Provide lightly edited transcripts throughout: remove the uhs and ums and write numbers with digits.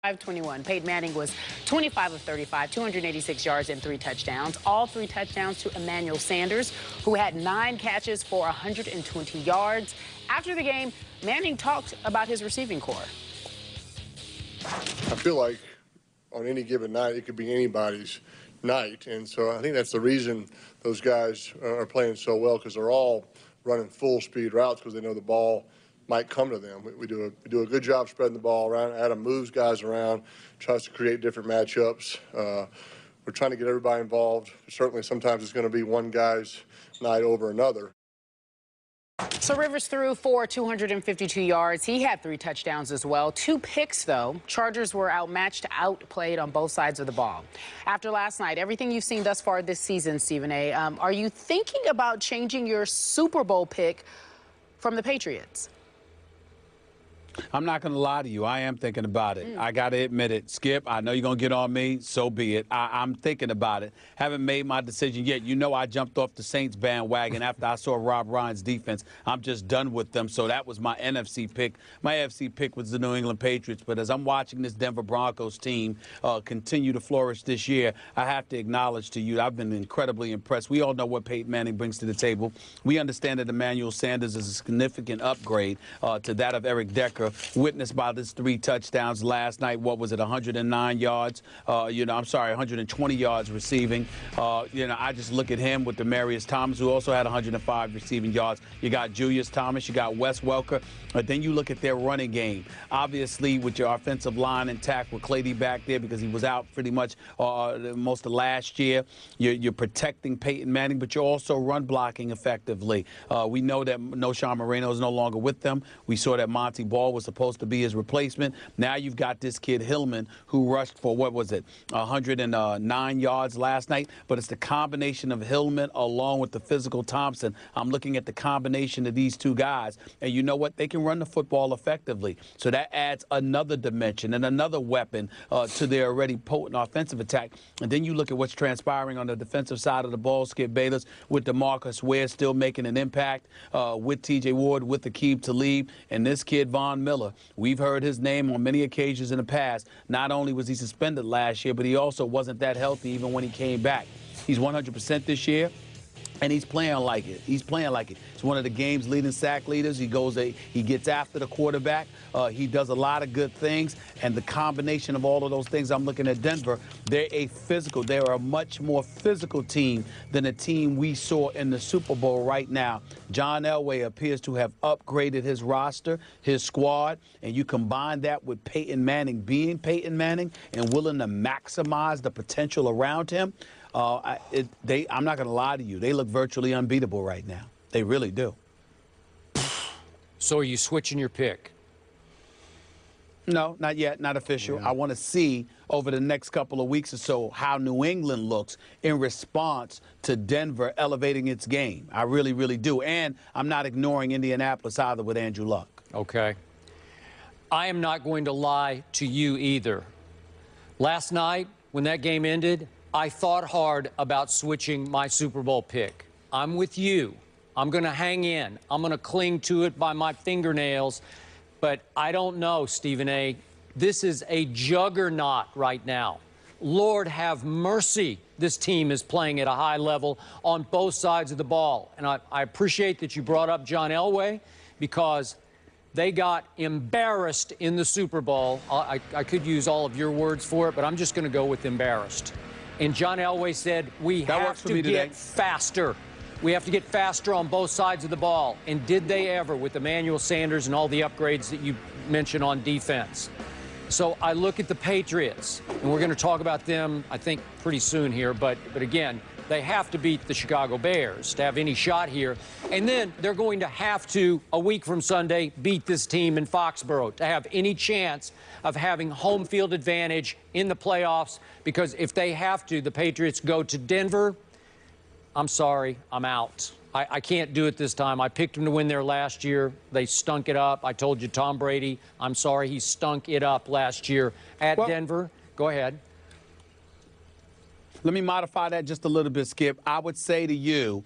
5-21. Peyton Manning was 25 of 35, 286 yards and 3 touchdowns. All 3 touchdowns to Emmanuel Sanders, who had 9 catches for 120 yards. After the game, Manning talked about his receiving corps. I feel like on any given night, it could be anybody's night. And so I think that's the reason those guys are playing so well, because they're all running full speed routes because they know the ball might come to them. We do a good job spreading the ball around. Adam moves guys around, tries to create different matchups. We're trying to get everybody involved. Certainly sometimes it's going to be one guy's night over another. So Rivers threw for 252 yards. He had 3 touchdowns as well. 2 picks, though. Chargers were outmatched, outplayed on both sides of the ball. After last night, everything you've seen thus far this season, Stephen A., are you thinking about changing your Super Bowl pick from the Patriots? I'm not going to lie to you. I am thinking about it. I got to admit it. Skip, I know you're going to get on me. So be it. I'm thinking about it. Haven't made my decision yet. You know I jumped off the Saints bandwagon after I saw Rob Ryan's defense. I'm just done with them. So that was my NFC pick. My AFC pick was the New England Patriots. But as I'm watching this Denver Broncos team continue to flourish this year, I have to acknowledge to you, I've been incredibly impressed. We all know what Peyton Manning brings to the table. We understand that Emmanuel Sanders is a significant upgrade to that of Eric Decker, witnessed by this 3 touchdowns last night. What was it, 109 yards? 120 yards receiving. I just look at him with Demaryius Thomas, who also had 105 receiving yards. You got Julius Thomas, you got Wes Welker. Then you look at their running game. Obviously, with your offensive line intact with Clady back there because he was out pretty much most of last year. You're protecting Peyton Manning, but you're also run blocking effectively. We know that Noshawn Moreno is no longer with them. We saw that Monty Ball was supposed to be his replacement. Now you've got this kid Hillman who rushed for, 109 yards last night. But it's the combination of Hillman along with the physical Thompson. I'm looking at the combination of these 2 guys. And you know what? They can run the football effectively. So that adds another dimension and another weapon to their already potent offensive attack. And then you look at what's transpiring on the defensive side of the ball, Skip Bayless, with DeMarcus Ware still making an impact, with T.J. Ward, with Aqib Talib, and this kid Von Miller. We've heard his name on many occasions in the past. Not only was he suspended last year, but he also wasn't that healthy even when he came back. He's 100% this year. And he's playing like it. He's playing like it. He's one of the game's leading sack leaders. He gets after the quarterback. He does a lot of good things. And the combination of all of those things, I'm looking at Denver. They're a much more physical team than the team we saw in the Super Bowl right now. John Elway appears to have upgraded his roster, his squad, and you combine that with Peyton Manning being Peyton Manning and willing to maximize the potential around him. I'm not going to lie to you. They look virtually unbeatable right now. They really do. So are you switching your pick? No, not yet. Not official. Yeah. I want to see over the next couple of weeks or so how New England looks in response to Denver elevating its game. I really, really do. And I'm not ignoring Indianapolis either with Andrew Luck. Okay. I am not going to lie to you either. Last night, when that game ended, I thought hard about switching my Super Bowl pick. I'm with you. I'm going to hang in. I'm going to cling to it by my fingernails. But I don't know, Stephen A. This is a juggernaut right now. Lord have mercy. This team is playing at a high level on both sides of the ball. And I appreciate that you brought up John Elway because they got embarrassed in the Super Bowl. I could use all of your words for it, but I'm just going to go with embarrassed. And John Elway said, we have to get faster. We have to get faster on both sides of the ball. And did they ever with Emmanuel Sanders and all the upgrades that you mentioned on defense? So I look at the Patriots, and we're going to talk about them, I think, pretty soon here. But again, they have to beat the Chicago Bears to have any shot here. And then they're going to have to, a week from Sunday, beat this team in Foxborough to have any chance of having home field advantage in the playoffs. Because if they have to, the Patriots go to Denver, I'm sorry, I'm out. I can't do it this time. I picked them to win there last year. They stunk it up. I told you Tom Brady, I'm sorry, he stunk it up last year at Denver. Go ahead. Let me modify that just a little bit, Skip. I would say to you,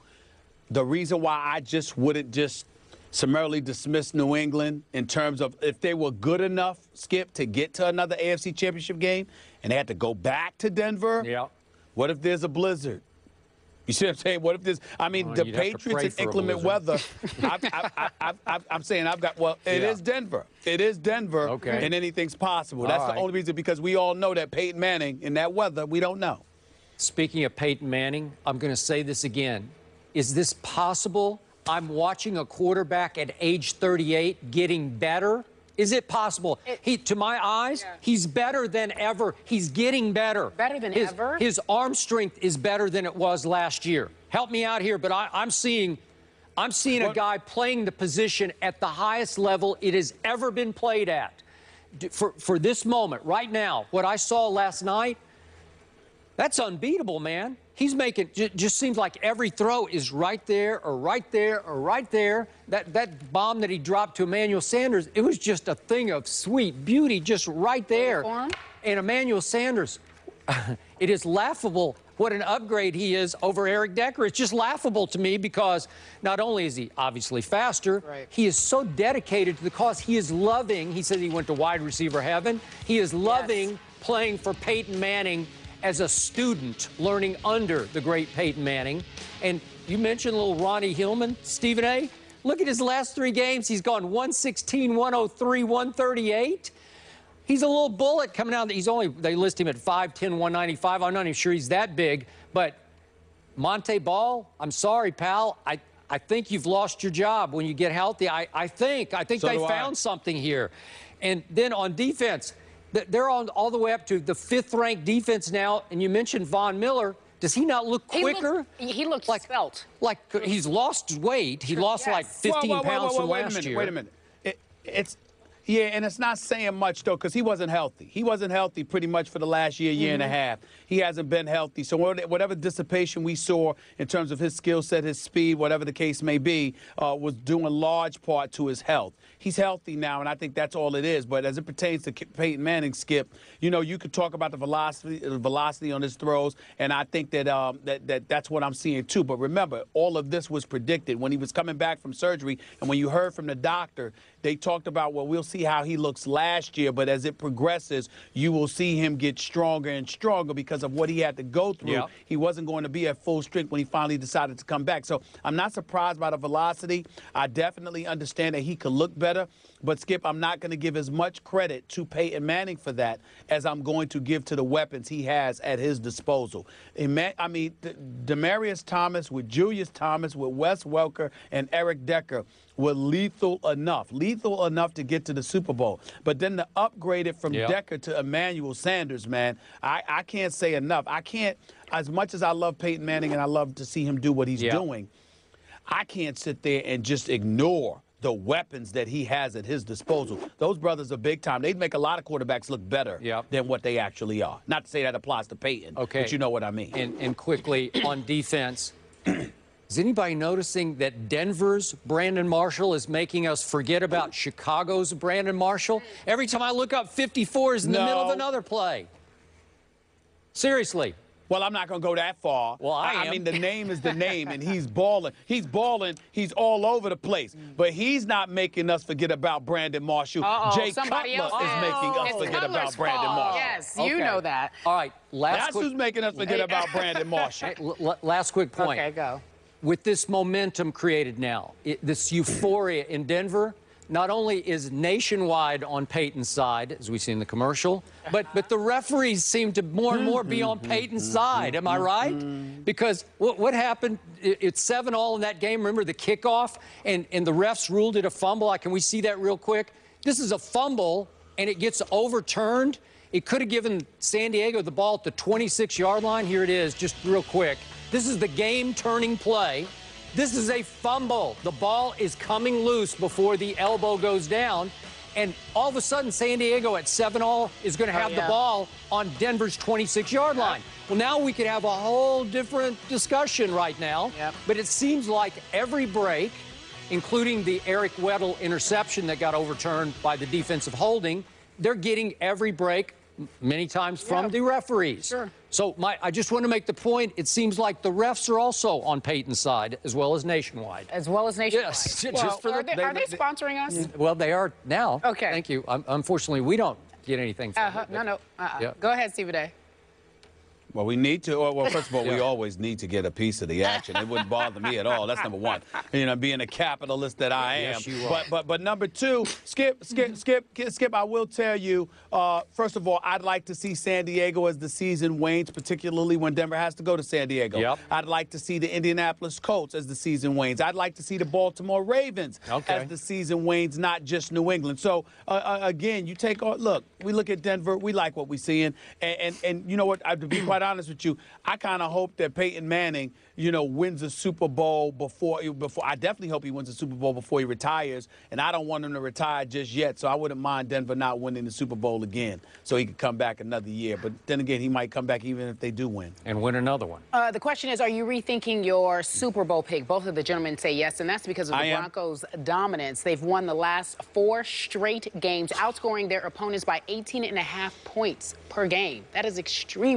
the reason why I just wouldn't just summarily dismissed New England in terms of if they were good enough, Skip, to get to another AFC Championship game and they had to go back to Denver? Yeah. What if there's a blizzard? You see what I'm saying? What if this? I mean, the Patriots in inclement weather. I'm saying it is Denver. It is Denver, okay. And anything's possible. That's the only reason, because we all know that Peyton Manning in that weather, we don't know. Speaking of Peyton Manning, I'm going to say this again. Is this possible? I'm watching a quarterback at age 38 getting better. Is it possible? To my eyes, he's better than ever. He's getting better. Better than ever? His arm strength is better than it was last year. Help me out here, but I'm seeing a guy playing the position at the highest level it has ever been played at. For this moment, right now, what I saw last night, that's unbeatable, man. He's making, just seems like every throw is right there or right there or right there. That bomb that he dropped to Emmanuel Sanders, it was just a thing of sweet beauty just right there. And Emmanuel Sanders, it is laughable what an upgrade he is over Eric Decker. It's just laughable to me because not only is he obviously faster, he is so dedicated to the cause. He is loving, he said he went to wide receiver heaven. He is loving playing for Peyton Manning as a student, learning under the great Peyton Manning. And you mentioned little Ronnie Hillman, Stephen A. Look at his last 3 games. He's gone 116, 103, 138. He's a little bullet coming out. They list him at 5'10", 195. I'm not even sure he's that big. But Monte Ball, I'm sorry, pal. I think you've lost your job when you get healthy. I think they found something here. And then on defense, they're on all the way up to the 5th-ranked defense now, and you mentioned Von Miller. Does he not look quicker? He looks like svelte. Like he's lost weight. He lost like 15 pounds from last year. Wait a minute. Yeah, and it's not saying much, though, because he wasn't healthy. He wasn't healthy pretty much for the last year and a half. He hasn't been healthy. So whatever dissipation we saw in terms of his skill set, his speed, whatever the case may be, was due in large part to his health. He's healthy now, and I think that's all it is. But as it pertains to Peyton Manning, Skip, you know, you could talk about the velocity on his throws, and I think that that's what I'm seeing, too. But remember, all of this was predicted when he was coming back from surgery, and when you heard from the doctor, they talked about, well, we'll see how he looks last year, but as it progresses, you will see him get stronger and stronger because of what he had to go through. Yep. He wasn't going to be at full strength when he finally decided to come back. So I'm not surprised by the velocity. I definitely understand that he could look better. But, Skip, I'm not going to give as much credit to Peyton Manning for that as I'm going to give to the weapons he has at his disposal. I mean, Demaryius Thomas with Julius Thomas, with Wes Welker and Eric Decker were lethal enough to get to the Super Bowl. But then to upgrade it from Decker to Emmanuel Sanders, man, I can't say enough. I can't, as much as I love Peyton Manning and I love to see him do what he's doing, I can't sit there and just ignore the weapons that he has at his disposal. Those brothers are big time. They'd make a lot of quarterbacks look better than what they actually are. Not to say that applies to Peyton, but you know what I mean. And quickly, on defense, is anybody noticing that Denver's Brandon Marshall is making us forget about Chicago's Brandon Marshall? Every time I look up, 54 is in the middle of another play. Seriously. Well, I'm not going to go that far. Well, I mean, the name is the name, and he's balling. He's balling. He's all over the place. But he's not making us forget about Brandon Marshall. Jay Cutler is making us forget about Brandon Marshall. Yes, you know that. All right, that's who's making us forget about Brandon Marshall. Last quick point. Okay, go. With this momentum created now, this euphoria in Denver, not only is nationwide on Peyton's side, as we see in the commercial, but the referees seem to more and more be on Peyton's side. Am I right? Because what happened, it's 7-all in that game. Remember the kickoff, and the refs ruled it a fumble. Can we see that real quick? This is a fumble, and it gets overturned. It could have given San Diego the ball at the 26-yard line. Here it is, just real quick. This is the game-turning play. This is a fumble. The ball is coming loose before the elbow goes down. And all of a sudden, San Diego at 7-all is going to have the ball on Denver's 26-yard line. Well, now we could have a whole different discussion right now. But it seems like every break, including the Eric Weddle interception that got overturned by the defensive holding, they're getting every break many times from the referees. Sure. So I just want to make the point, it seems like the refs are also on Peyton's side as well as Nationwide. As well as Nationwide. Yes. Well, just for are they sponsoring us? Well, they are now. Okay. Thank you. Unfortunately, we don't get anything from it. No. Yeah. Go ahead, Stephen A. Well, we need to. Well, first of all, we always need to get a piece of the action. It wouldn't bother me at all. That's number one. You know, being a capitalist that I am. Yes, you are. But number two, Skip. I will tell you. First of all, I'd like to see San Diego as the season wanes, particularly when Denver has to go to San Diego. Yep. I'd like to see the Indianapolis Colts as the season wanes. I'd like to see the Baltimore Ravens as the season wanes, not just New England. So again, you take look. We look at Denver. We like what we're seeing, and you know what? To be quite honest with you, I kind of hope that Peyton Manning, wins a Super Bowl before. I definitely hope he wins a Super Bowl before he retires, and I don't want him to retire just yet. So I wouldn't mind Denver not winning the Super Bowl again, so he could come back another year. But then again, he might come back even if they do win and win another one. The question is, are you rethinking your Super Bowl pick? Both of the gentlemen say yes, and that's because of the Broncos' dominance. They've won the last 4 straight games, outscoring their opponents by 18.5 points per game. That is extremely